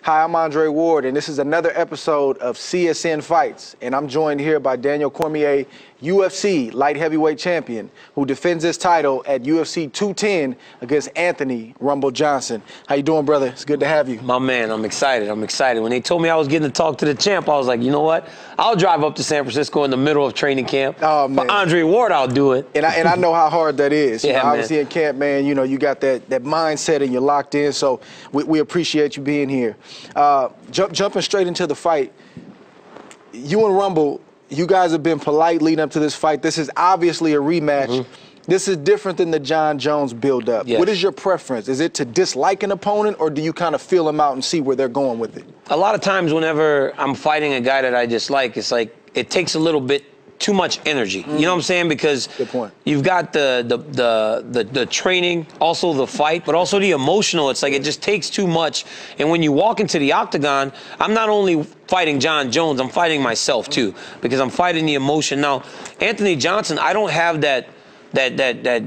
Hi, I'm Andre Ward, and this is another episode of CSN Fights. And I'm joined here by Daniel Cormier, UFC light heavyweight champion, who defends his title at UFC 210 against Anthony Rumble Johnson. How you doing, brother? It's good to have you. My man, I'm excited. I'm excited. When they told me I was getting to talk to the champ, I was like, you know what? I'll drive up to San Francisco in the middle of training camp. Oh, man. For Andre Ward, I'll do it. And I know how hard that is. Yeah, obviously in camp, man, you know, you got that mindset and you're locked in. So we appreciate you being here. Jumping straight into the fight, you and Rumble, you guys have been polite leading up to this fight. This is obviously a rematch. Mm-hmm. This is different than the John Jones build-up. Yes. What is your preference? Is it to dislike an opponent, or do you kind of feel them out and see where they're going with it? A lot of times whenever I'm fighting a guy that I dislike, it's like it takes a little bit too much energy. Mm-hmm. You know what I'm saying? Because good point. You've got the training, also the fight, but also the emotional. It's like it just takes too much. And when you walk into the octagon, I'm not only fighting John Jones, I'm fighting myself too, because I'm fighting the emotion. Now, Anthony Johnson, I don't have that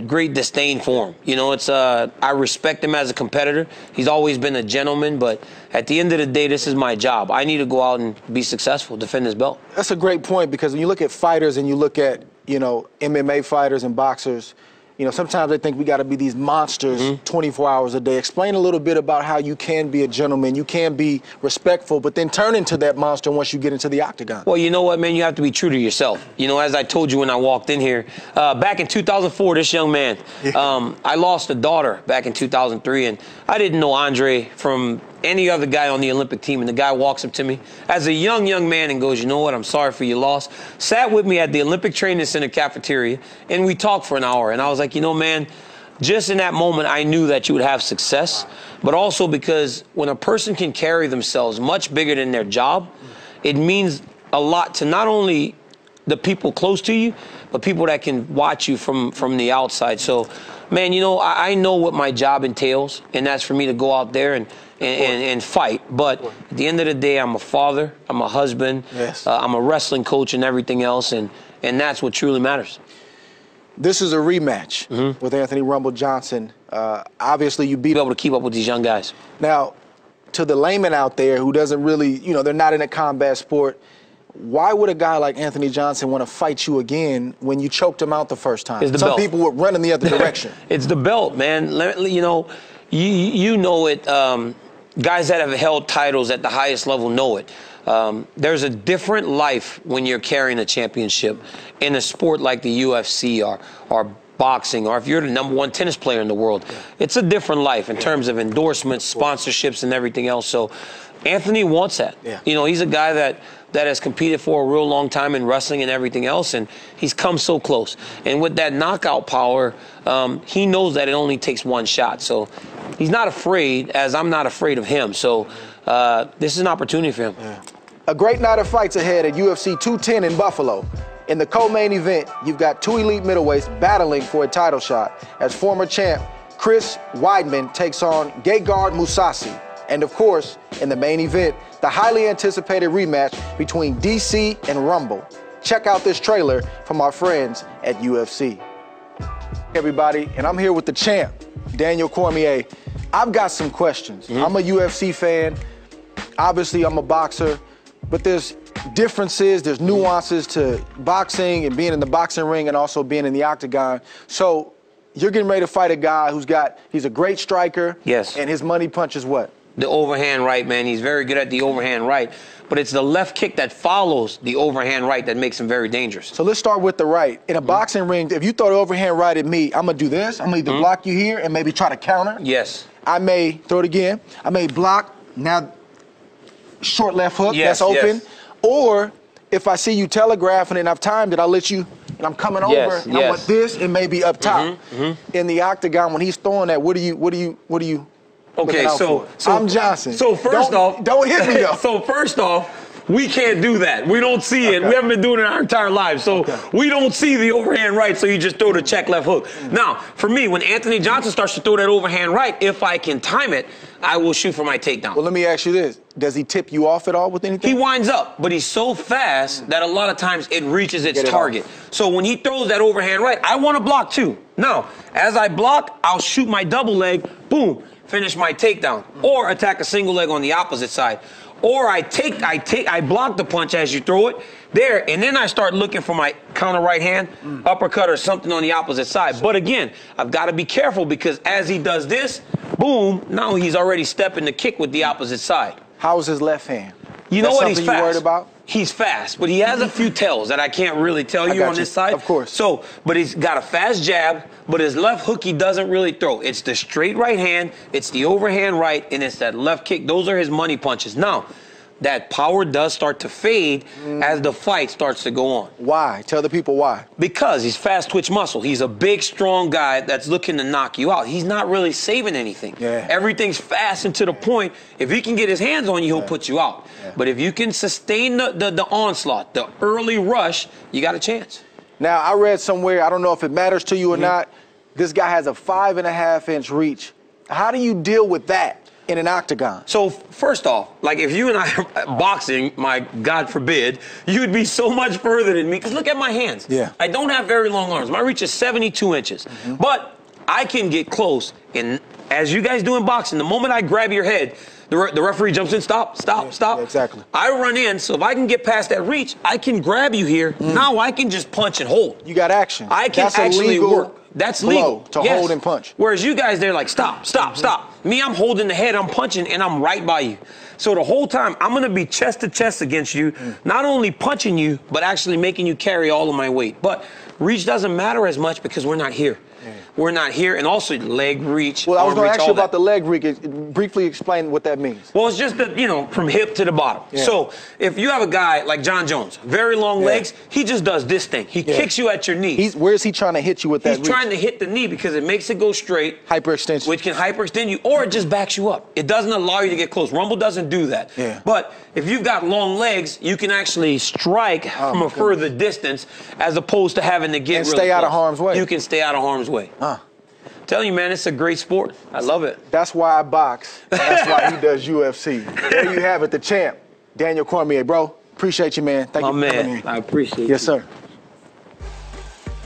great disdain for him. You know, it's I respect him as a competitor. He's always been a gentleman, but at the end of the day, this is my job. I need to go out and be successful, defend this belt. That's a great point, because when you look at fighters and you look at, you know, MMA fighters and boxers, you know, sometimes they think we got to be these monsters 24 hours a day. Explain a little bit about how you can be a gentleman, you can be respectful, but then turn into that monster once you get into the octagon. Well, you know what, man? You have to be true to yourself. You know, as I told you when I walked in here, back in 2004, this young man, I lost a daughter back in 2003, and I didn't know Andre from any other guy on the Olympic team, and the guy walks up to me as a young man and goes, you know what, I'm sorry for your loss. Sat with me at the Olympic Training Center cafeteria, and we talked for an hour, and I was like, you know, man, just in that moment, I knew that you would have success, but also because when a person can carry themselves much bigger than their job, it means a lot to not only the people close to you, but people that can watch you from the outside. So, man, you know, I know what my job entails, and that's for me to go out there and fight. But at the end of the day, I'm a father, I'm a husband, I'm a wrestling coach and everything else, and that's what truly matters. This is a rematch with Anthony Rumble Johnson. Obviously, you beat be able to keep up with these young guys. Now, to the layman out there who doesn't really, you know, they're not in a combat sport, why would a guy like Anthony Johnson want to fight you again when you choked him out the first time? Some people would run in the other direction. It's the belt, man. You know, you know it. Guys that have held titles at the highest level know it. There's a different life when you're carrying a championship in a sport like the UFC or boxing, or if you're the #1 tennis player in the world. It's a different life in terms of endorsements, sponsorships, and everything else. So Anthony wants that. You know, he's a guy that has competed for a real long time in wrestling and everything else, and he's come so close. And with that knockout power, he knows that it only takes one shot. So he's not afraid, as I'm not afraid of him. So this is an opportunity for him. A great night of fights ahead at UFC 210 in Buffalo. In the co-main event, you've got two elite middleweights battling for a title shot as former champ Chris Weidman takes on Gegard Mousasi. And of course, in the main event, the highly anticipated rematch between DC and Rumble. Check out this trailer from our friends at UFC. Hey everybody, and I'm here with the champ, Daniel Cormier. I've got some questions. I'm a UFC fan. Obviously, I'm a boxer, but there's differences, there's nuances to boxing and being in the boxing ring and also being in the octagon. So you're getting ready to fight a guy he's a great striker. Yes. And his money punch is what? The overhand right, man. He's very good at the overhand right, but it's the left kick that follows the overhand right that makes him very dangerous. So let's start with the right. In a boxing ring, if you throw the overhand right at me, I'm gonna do this. I'm gonna either block you here and maybe try to counter. Yes. I may throw it again. I may block. Now, short left hook, that's open. Yes. Or if I see you telegraphing and I've timed it, I'll let you, and I'm coming over, and I want this and maybe up top. In the octagon, when he's throwing that, what do you? Okay, so I'm Johnson. So first off, don't hit me though. So first off, we can't do that. We don't see it. We haven't been doing it our entire lives. So we don't see the overhand right, so you just throw the check left hook. Now, for me, when Anthony Johnson starts to throw that overhand right, if I can time it, I will shoot for my takedown. Well, let me ask you this. Does he tip you off at all with anything? He winds up, but he's so fast that a lot of times it reaches its target. So when he throws that overhand right, I want to block too. Now, as I block, I'll shoot my double leg, boom. If finish my takedown, or attack a single leg on the opposite side. Or I block the punch as you throw it there, and then I start looking for my counter right hand, uppercut, or something on the opposite side. But again, I've got to be careful because as he does this, boom, now he's already stepping the kick with the opposite side. How's his left hand? You know what? He's fast. You worried about? He's fast, but he has a few tells that I can't really tell you on this side. Of course. So, but he's got a fast jab, but his left hook he doesn't really throw. It's the straight right hand, it's the overhand right, and it's that left kick. Those are his money punches. Now, that power does start to fade as the fight starts to go on. Why? Tell the people why. Because he's fast twitch muscle. He's a big, strong guy that's looking to knock you out. He's not really saving anything. Yeah. Everything's fast and to the point. If he can get his hands on you, he'll put you out. Yeah. But if you can sustain the onslaught, the early rush, you got a chance. Now, I read somewhere, I don't know if it matters to you or not, this guy has a 5.5-inch reach. How do you deal with that in an octagon? So first off, like if you and I are boxing, my God forbid, you'd be so much further than me. Because look at my hands. Yeah. I don't have very long arms. My reach is 72 inches. But I can get close. And as you guys do in boxing, the moment I grab your head, the referee jumps in, stop. Yeah, exactly. I run in, so if I can get past that reach, I can grab you here. Now I can just punch and hold. You got action. I can actually work. That's legal. To hold and punch. Whereas you guys, they're like, stop. Me, I'm holding the head, I'm punching, and I'm right by you. So the whole time, I'm going to be chest to chest against you, not only punching you, but actually making you carry all of my weight. But reach doesn't matter as much because we're not here. We're not here, and also leg reach. Well, I was going to ask you about the leg reach. Briefly explain what that means. Well, it's just that, from hip to the bottom. So if you have a guy like John Jones, very long legs, he just does this thing. He kicks you at your knee. Where is he trying to hit you with that reach? He's trying to hit the knee because it makes it go straight. Hyperextension. Which can hyperextend you, or it just backs you up. It doesn't allow you to get close. Rumble doesn't do that. Yeah. But if you've got long legs, you can actually strike from a further distance as opposed to having to get and stay out of harm's way. You can stay out of harm's way. Telling you, man, it's a great sport. I love it. That's why I box. That's why he does UFC. There you have it, the champ, Daniel Cormier, bro. Appreciate you, man. Thank you for coming in. I appreciate it. Yes, sir.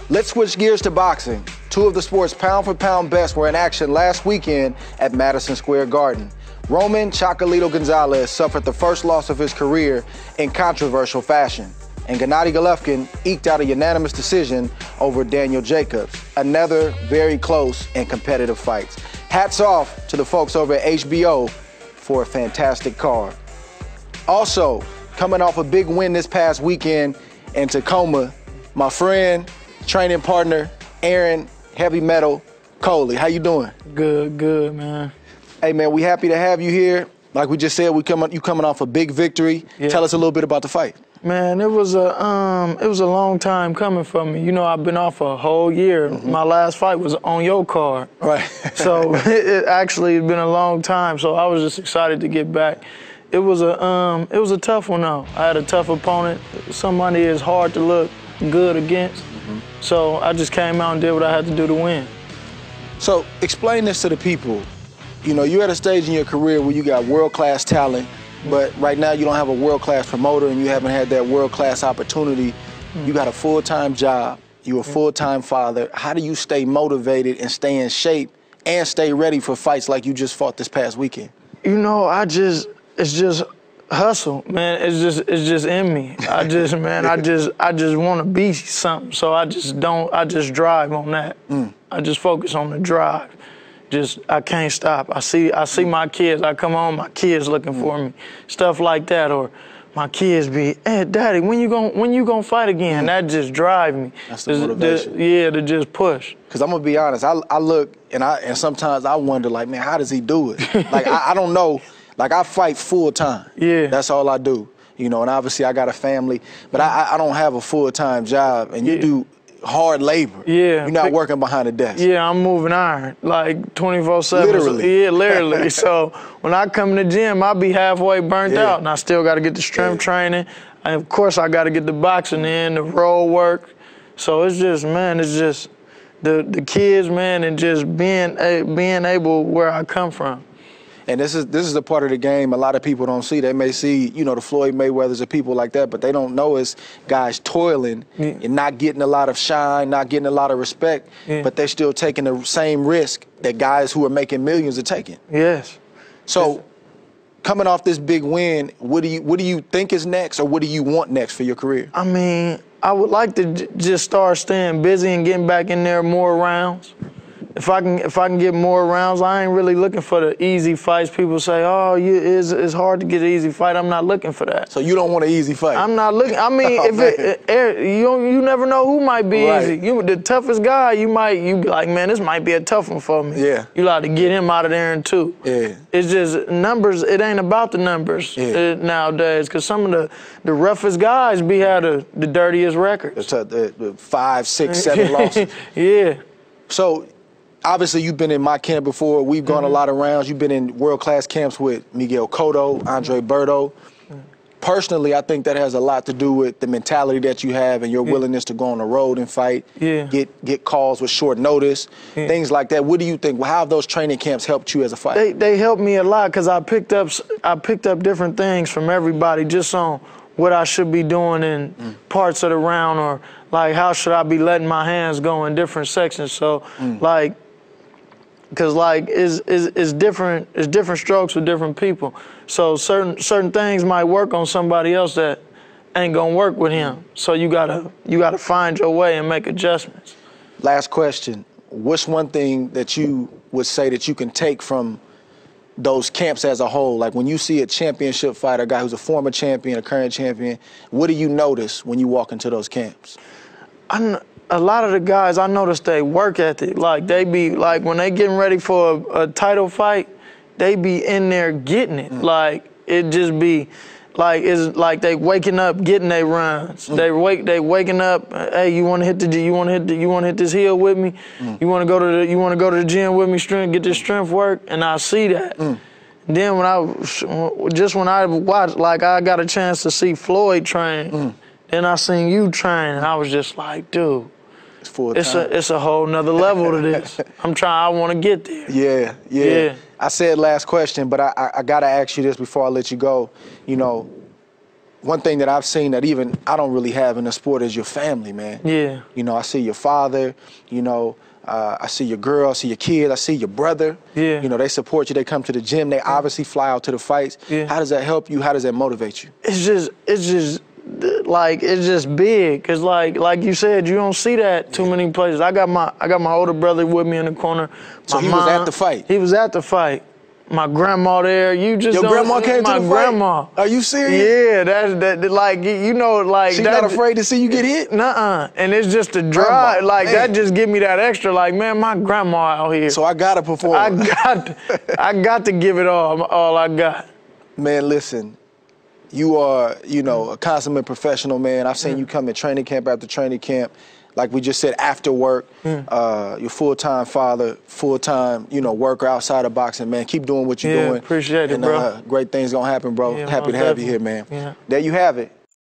Let's switch gears to boxing. Two of the sport's pound-for-pound best were in action last weekend at Madison Square Garden. Roman Chocolatito Gonzalez suffered the first loss of his career in controversial fashion, and Gennady Golovkin eked out a unanimous decision over Daniel Jacobs. Another very close and competitive fight. Hats off to the folks over at HBO for a fantastic card. Also, coming off a big win this past weekend in Tacoma, my friend, training partner, Aaron Heavy Metal Coley. How you doing? Good, man. Hey, man, we happy to have you here. Like we just said, you coming off a big victory. Yeah. Tell us a little bit about the fight. Man, it was a long time coming for me. I've been off a whole year. My last fight was on your card. Right. So it actually has been a long time. So I was just excited to get back. It was a tough one though. I had a tough opponent. Somebody is hard to look good against. So I just came out and did what I had to do to win. So explain this to the people. You're at a stage in your career where you got world-class talent, but right now you don't have a world-class promoter and you haven't had that world-class opportunity. You got a full-time job. You're a full-time father. How do you stay motivated and stay in shape and stay ready for fights like you just fought this past weekend? It's just hustle, man. It's just in me. I just want to be something. So I just drive on that. I just focus on the drive. I can't stop. I see my kids. I come home, my kids looking for me, stuff like that. Or my kids be, hey, Daddy, when you gonna fight again? That just drive me. That's the motivation. To just push. Cause I'm gonna be honest. I look and sometimes I wonder, like, man, how does he do it? Like I don't know. Like I fight full time. Yeah. That's all I do. And obviously I got a family, but I don't have a full-time job. And you do hard labor. Yeah. You're not working behind a desk. Yeah, I'm moving iron, like 24/7. Literally. Yeah, literally. So when I come to the gym, I'll be halfway burnt out, and I still got to get the strength training. And of course, I got to get the boxing in, the road work. So it's just the kids, man, and just being able where I come from. And this is the part of the game a lot of people don't see. They may see, you know, the Floyd Mayweathers or people like that, but they don't know it's guys toiling and not getting a lot of shine, not getting a lot of respect, but they're still taking the same risk that guys who are making millions are taking. Yes. So coming off this big win, what do you think is next, or what do you want next for your career? I mean, I would like to just start staying busy and getting back in there more rounds. If I can get more rounds, I ain't really looking for the easy fights. People say, "Oh, it's hard to get an easy fight." I'm not looking for that. So you don't want an easy fight? I'm not looking. I mean, you never know who might be easy. The toughest guy, you be like, man, this might be a tough one for me. Yeah. You like to get him out of there in two. Yeah. It's just numbers. It ain't about the numbers nowadays, because some of the roughest guys had the dirtiest records. The 5, 6, 7 losses. Yeah. So obviously, you've been in my camp before. We've gone a lot of rounds. You've been in world-class camps with Miguel Cotto, Andre Berto. Personally, I think that has a lot to do with the mentality that you have and your willingness to go on the road and fight, get calls with short notice, things like that. What do you think? How have those training camps helped you as a fighter? They helped me a lot, because I picked up different things from everybody, just on what I should be doing in parts of the round, or like how should I be letting my hands go in different sections. So like, because like it's different strokes with different people. So certain things might work on somebody else that ain't gonna work with him. So you gotta find your way and make adjustments. Last question. What's one thing that you would say that you can take from those camps as a whole? Like when you see a championship fighter, a guy who's a former champion, a current champion, what do you notice when you walk into those camps? A lot of the guys, I notice they work ethic. Like they be like, when they getting ready for a title fight, they be in there getting it. Like it just be like, it's like they waking up getting their runs. They waking up. Hey, you want to hit this heel with me? You want to go to the gym with me? Get this strength work, and I see that. Then when I watched, like I got a chance to see Floyd train, then I seen you train, and I was just like, dude, it's a whole nother level to this. I want to get there. Yeah. I said last question, but I got to ask you this before I let you go. You know, one thing that I've seen that even I don't really have in the sport is your family, man. Yeah. You know, I see your father, you know, I see your girl, I see your kids, I see your brother. Yeah. You know, they support you, they come to the gym, they obviously fly out to the fights. Yeah. How does that help you? How does that motivate you? It's just big, cause like you said, you don't see that too many places. I got my older brother with me in the corner. So he was at the fight? He was at the fight. My grandma there. Your grandma came to the fight? My grandma. Are you serious? Yeah, that like, you know, like she's not afraid to see you get hit? Nuh-uh. And it's just a drive. Like that just give me that extra. Like, man, my grandma out here. So I gotta perform. I got to give it all I got. Man, listen. You are, you know, a consummate professional, man. I've seen you come to training camp after training camp. Like we just said, after work, you're full-time father, full-time, you know, worker outside of boxing, man. Keep doing what you're doing. Appreciate it, bro. Great things gonna happen, bro. Happy to have you here, man. Yeah. There you have it.